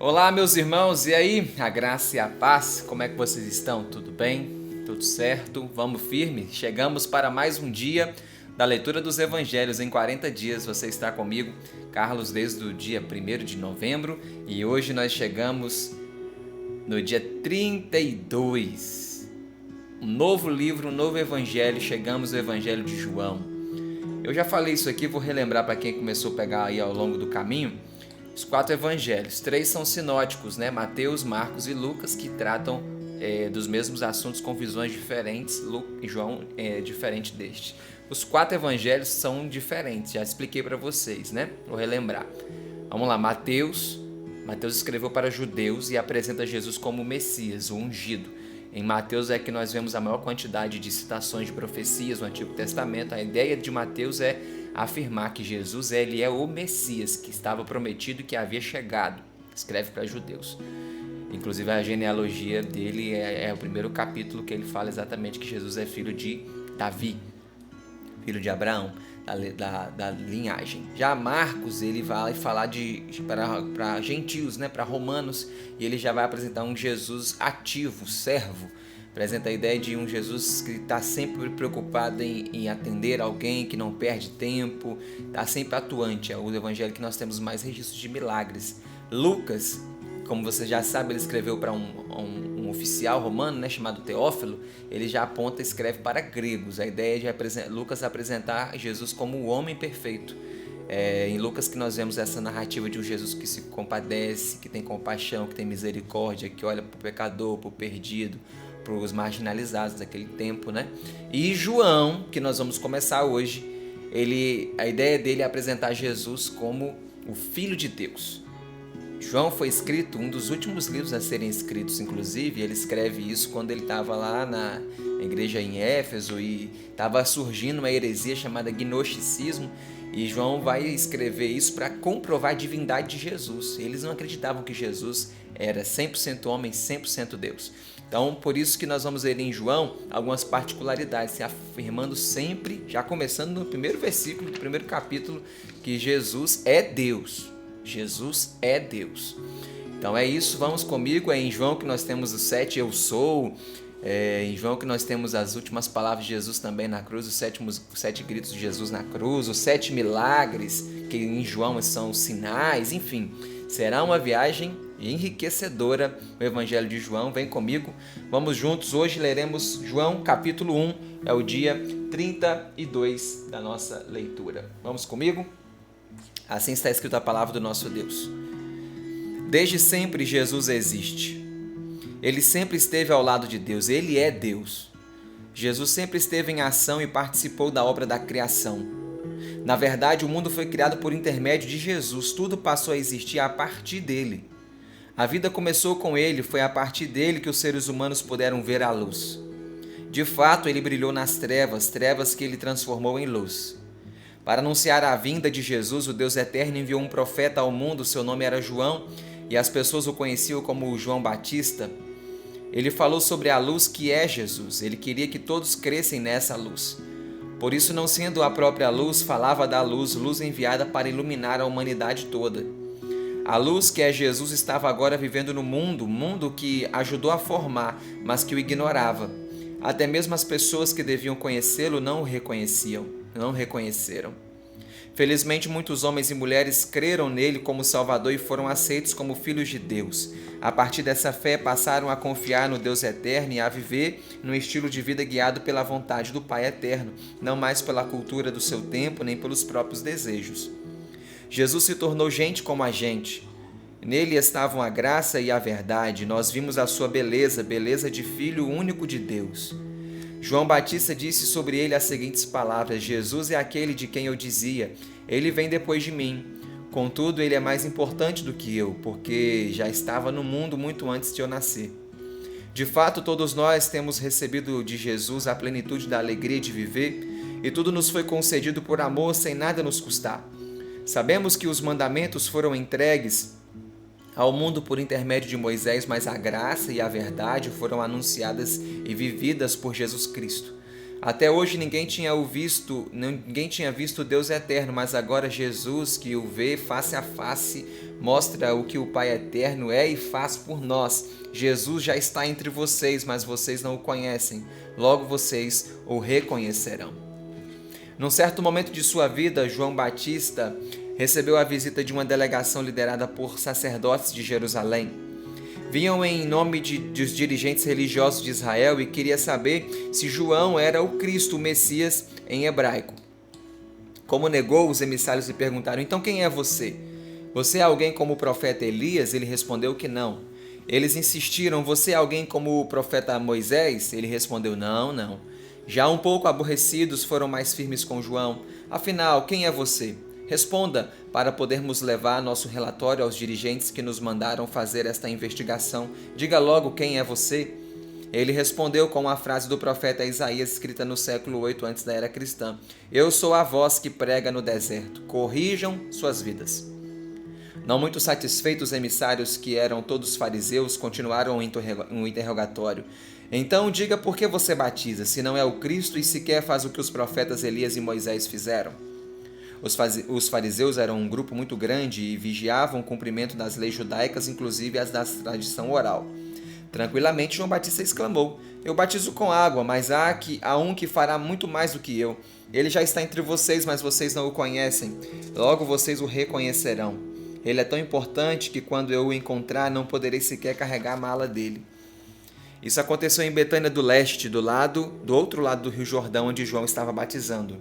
Olá, meus irmãos, e aí? A graça e a paz, como é que vocês estão? Tudo bem? Tudo certo? Vamos firme? Chegamos para mais um dia da leitura dos Evangelhos. Em 40 dias você está comigo, Carlos, desde o dia 1º de novembro, e hoje nós chegamos no dia 32. Um novo livro, um novo Evangelho, chegamos ao Evangelho de João. Eu já falei isso aqui, vou relembrar para quem começou a pegar aí ao longo do caminho. Os 4 evangelhos, 3 são sinóticos, né? Mateus, Marcos e Lucas, que tratam dos mesmos assuntos com visões diferentes. João é diferente deste. Os 4 evangelhos são diferentes, já expliquei para vocês, né? Vou relembrar. Vamos lá, Mateus escreveu para judeus e apresenta Jesus como o Messias, o ungido. Em Mateus é que nós vemos a maior quantidade de citações de profecias no Antigo Testamento. A ideia de Mateus é afirmar que Jesus ele é o Messias, que estava prometido e que havia chegado. Escreve para judeus. Inclusive a genealogia dele é o primeiro capítulo que ele fala exatamente que Jesus é filho de Davi, filho de Abraão, da linhagem. Já Marcos ele vai falar para gentios, né, para romanos, e ele já vai apresentar um Jesus ativo, servo. Apresenta a ideia de um Jesus que está sempre preocupado em atender alguém, que não perde tempo, está sempre atuante. É o evangelho que nós temos mais registros de milagres. Lucas, como você já sabe, ele escreveu para um oficial romano, né, chamado Teófilo. Ele já aponta e escreve para gregos. A ideia de Lucas apresentar Jesus como o homem perfeito. Em Lucas que nós vemos essa narrativa de um Jesus que se compadece, que tem compaixão, que tem misericórdia, que olha para o pecador, para o perdido, para os marginalizados daquele tempo, né? E João, que nós vamos começar hoje, a ideia dele é apresentar Jesus como o Filho de Deus. João foi escrito, um dos últimos livros a serem escritos, inclusive, ele escreve isso quando ele estava lá na igreja em Éfeso e estava surgindo uma heresia chamada gnosticismo, e João vai escrever isso para comprovar a divindade de Jesus. Eles não acreditavam que Jesus era 100% homem, 100% Deus. Então, por isso que nós vamos ver em João algumas particularidades, se afirmando sempre, já começando no primeiro versículo do primeiro capítulo, que Jesus é Deus. Jesus é Deus. Então é isso, vamos comigo. É em João que nós temos os 7 eu sou. Em João que nós temos as últimas palavras de Jesus também na cruz, os 7 gritos de Jesus na cruz, os 7 milagres, que em João são os sinais, enfim. Será uma viagem enriquecedora o Evangelho de João. Vem comigo, vamos juntos. Hoje leremos João capítulo 1, é o dia 32 da nossa leitura. Vamos comigo? Assim está escrito a palavra do nosso Deus. Desde sempre Jesus existe. Ele sempre esteve ao lado de Deus. Ele é Deus. Jesus sempre esteve em ação e participou da obra da criação. Na verdade, o mundo foi criado por intermédio de Jesus. Tudo passou a existir a partir dele. A vida começou com ele. Foi a partir dele que os seres humanos puderam ver a luz. De fato, ele brilhou nas trevas, trevas que ele transformou em luz. Para anunciar a vinda de Jesus, o Deus Eterno enviou um profeta ao mundo. Seu nome era João e as pessoas o conheciam como João Batista. Ele falou sobre a luz que é Jesus. Ele queria que todos crescem nessa luz. Por isso, não sendo a própria luz, falava da luz, luz enviada para iluminar a humanidade toda. A luz que é Jesus estava agora vivendo no mundo, mundo que ajudou a formar, mas que o ignorava. Até mesmo as pessoas que deviam conhecê-lo não o reconheceram. Felizmente, muitos homens e mulheres creram nele como Salvador e foram aceitos como filhos de Deus. A partir dessa fé, passaram a confiar no Deus Eterno e a viver num estilo de vida guiado pela vontade do Pai Eterno, não mais pela cultura do seu tempo, nem pelos próprios desejos. Jesus se tornou gente como a gente. Nele estavam a graça e a verdade. Nós vimos a sua beleza, beleza de Filho único de Deus. João Batista disse sobre ele as seguintes palavras: Jesus é aquele de quem eu dizia, ele vem depois de mim. Contudo, ele é mais importante do que eu, porque já estava no mundo muito antes de eu nascer. De fato, todos nós temos recebido de Jesus a plenitude da alegria de viver, e tudo nos foi concedido por amor, sem nada nos custar. Sabemos que os mandamentos foram entregues ao mundo por intermédio de Moisés, mas a graça e a verdade foram anunciadas e vividas por Jesus Cristo. Até hoje ninguém tinha visto o Deus eterno, mas agora Jesus, que o vê face a face, mostra o que o Pai eterno é e faz por nós. Jesus já está entre vocês, mas vocês não o conhecem. Logo vocês o reconhecerão. Num certo momento de sua vida, João Batista recebeu a visita de uma delegação liderada por sacerdotes de Jerusalém. Vinham em nome dos dirigentes religiosos de Israel e queria saber se João era o Cristo, o Messias, em hebraico. Como negou, os emissários lhe perguntaram: então quem é você? Você é alguém como o profeta Elias? Ele respondeu que não. Eles insistiram: você é alguém como o profeta Moisés? Ele respondeu: não, não. Já um pouco aborrecidos, foram mais firmes com João. Afinal, quem é você? Responda, para podermos levar nosso relatório aos dirigentes que nos mandaram fazer esta investigação. Diga logo quem é você. Ele respondeu com a frase do profeta Isaías, escrita no século 8 antes da era cristã: eu sou a voz que prega no deserto. Corrijam suas vidas. Não muito satisfeitos, os emissários, que eram todos fariseus, continuaram um interrogatório. Então diga por que você batiza, se não é o Cristo e sequer faz o que os profetas Elias e Moisés fizeram. Os fariseus eram um grupo muito grande e vigiavam o cumprimento das leis judaicas, inclusive as da tradição oral. Tranquilamente, João Batista exclamou: eu batizo com água, mas há um que fará muito mais do que eu. Ele já está entre vocês, mas vocês não o conhecem. Logo vocês o reconhecerão. Ele é tão importante que quando eu o encontrar, não poderei sequer carregar a mala dele. Isso aconteceu em Betânia do Leste, do outro lado do Rio Jordão, onde João estava batizando.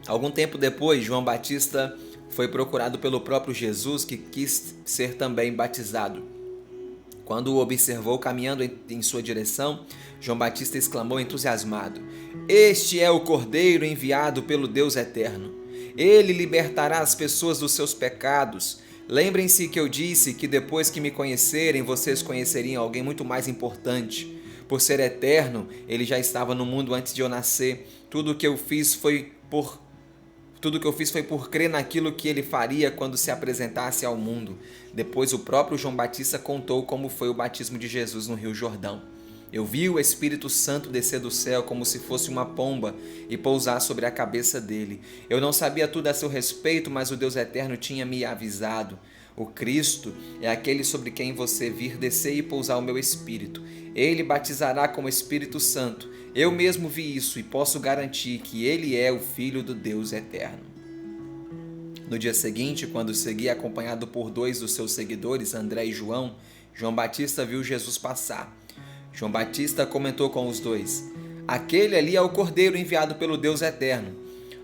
Algum tempo depois, João Batista foi procurado pelo próprio Jesus, que quis ser também batizado. Quando o observou caminhando em sua direção, João Batista exclamou entusiasmado: este é o Cordeiro enviado pelo Deus eterno. Ele libertará as pessoas dos seus pecados. Lembrem-se que eu disse que depois que me conhecerem, vocês conheceriam alguém muito mais importante. Por ser eterno, ele já estava no mundo antes de eu nascer. Tudo o que eu fiz foi por crer naquilo que ele faria quando se apresentasse ao mundo. Depois o próprio João Batista contou como foi o batismo de Jesus no Rio Jordão. Eu vi o Espírito Santo descer do céu como se fosse uma pomba e pousar sobre a cabeça dele. Eu não sabia tudo a seu respeito, mas o Deus Eterno tinha me avisado. O Cristo é aquele sobre quem você vir descer e pousar o meu Espírito. Ele batizará com o Espírito Santo. Eu mesmo vi isso e posso garantir que ele é o Filho do Deus Eterno. No dia seguinte, quando seguia acompanhado por 2 dos seus seguidores, André e João, João Batista viu Jesus passar. João Batista comentou com os 2: aquele ali é o Cordeiro enviado pelo Deus Eterno.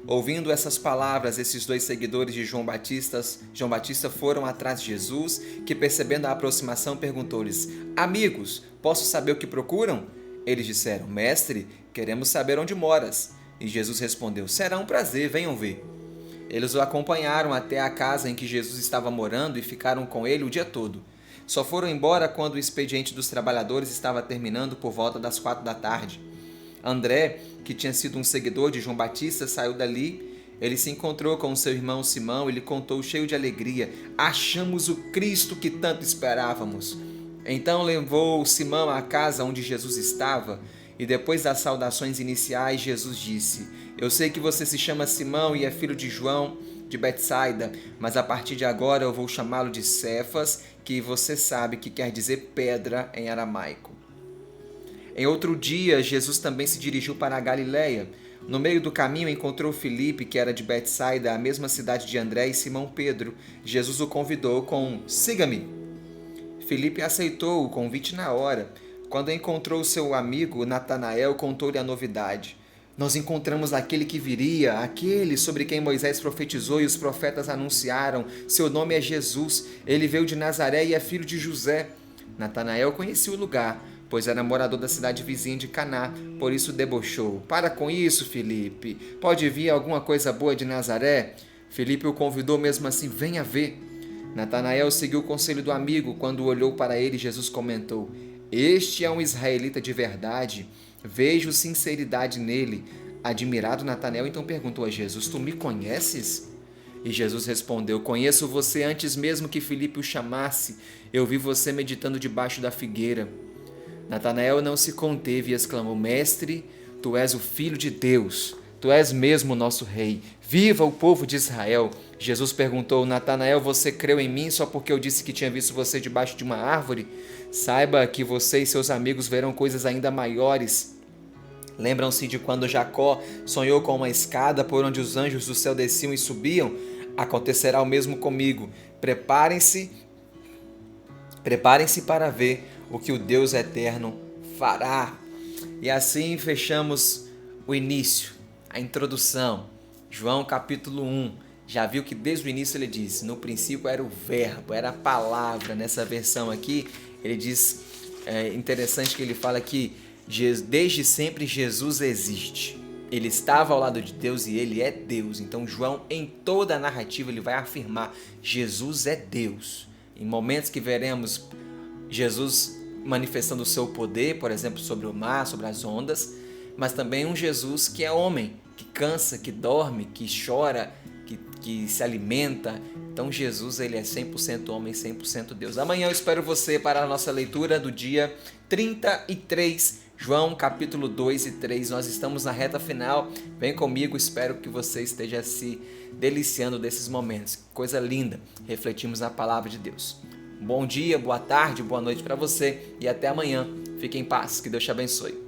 Ouvindo essas palavras, esses 2 seguidores de João Batista foram atrás de Jesus, que, percebendo a aproximação, perguntou-lhes: amigos, posso saber o que procuram? Eles disseram: mestre, queremos saber onde moras. E Jesus respondeu: será um prazer, venham ver. Eles o acompanharam até a casa em que Jesus estava morando e ficaram com ele o dia todo. Só foram embora quando o expediente dos trabalhadores estava terminando por volta das 4 da tarde. André, que tinha sido um seguidor de João Batista, saiu dali. Ele se encontrou com seu irmão Simão e lhe contou cheio de alegria: achamos o Cristo que tanto esperávamos. Então levou Simão à casa onde Jesus estava e depois das saudações iniciais, Jesus disse: eu sei que você se chama Simão e é filho de João de Betsaida, mas a partir de agora eu vou chamá-lo de Cefas, que você sabe que quer dizer pedra em aramaico. Em outro dia, Jesus também se dirigiu para a Galileia. No meio do caminho encontrou Filipe, que era de Betsaida, a mesma cidade de André e Simão Pedro. Jesus o convidou com: siga-me. Filipe aceitou o convite na hora. Quando encontrou seu amigo Natanael, contou-lhe a novidade. Nós encontramos aquele que viria, aquele sobre quem Moisés profetizou e os profetas anunciaram. Seu nome é Jesus. Ele veio de Nazaré e é filho de José. Natanael conhecia o lugar, pois era morador da cidade vizinha de Caná, por isso debochou. Para com isso, Filipe. Pode vir alguma coisa boa de Nazaré? Filipe o convidou mesmo assim: venha ver. Natanael seguiu o conselho do amigo. Quando olhou para ele, Jesus comentou: este é um israelita de verdade. Vejo sinceridade nele. Admirado, Natanael então perguntou a Jesus: tu me conheces? E Jesus respondeu: conheço você antes mesmo que Filipe o chamasse. Eu vi você meditando debaixo da figueira. Natanael não se conteve e exclamou: Mestre, tu és o Filho de Deus, tu és mesmo o nosso Rei. Viva o povo de Israel! Jesus perguntou: Natanael, você creu em mim só porque eu disse que tinha visto você debaixo de uma árvore? Saiba que você e seus amigos verão coisas ainda maiores. Lembram-se de quando Jacó sonhou com uma escada por onde os anjos do céu desciam e subiam? Acontecerá o mesmo comigo. Preparem-se para ver o que o Deus eterno fará. E assim fechamos o início, a introdução. João capítulo 1. Já viu que desde o início ele diz: no princípio era o verbo, era a palavra. Nessa versão aqui, ele diz, é interessante que ele fala que desde sempre Jesus existe. Ele estava ao lado de Deus e ele é Deus. Então João, em toda a narrativa, ele vai afirmar: Jesus é Deus. Em momentos que veremos Jesus manifestando o seu poder, por exemplo, sobre o mar, sobre as ondas, mas também um Jesus que é homem, que cansa, que dorme, que chora, que se alimenta. Então Jesus, ele é 100% homem, 100% Deus. Amanhã eu espero você para a nossa leitura do dia 33, João capítulo 2 e 3. Nós estamos na reta final. Vem comigo, espero que você esteja se deliciando desses momentos. Coisa linda, refletimos na palavra de Deus. Bom dia, boa tarde, boa noite para você e até amanhã. Fique em paz, que Deus te abençoe.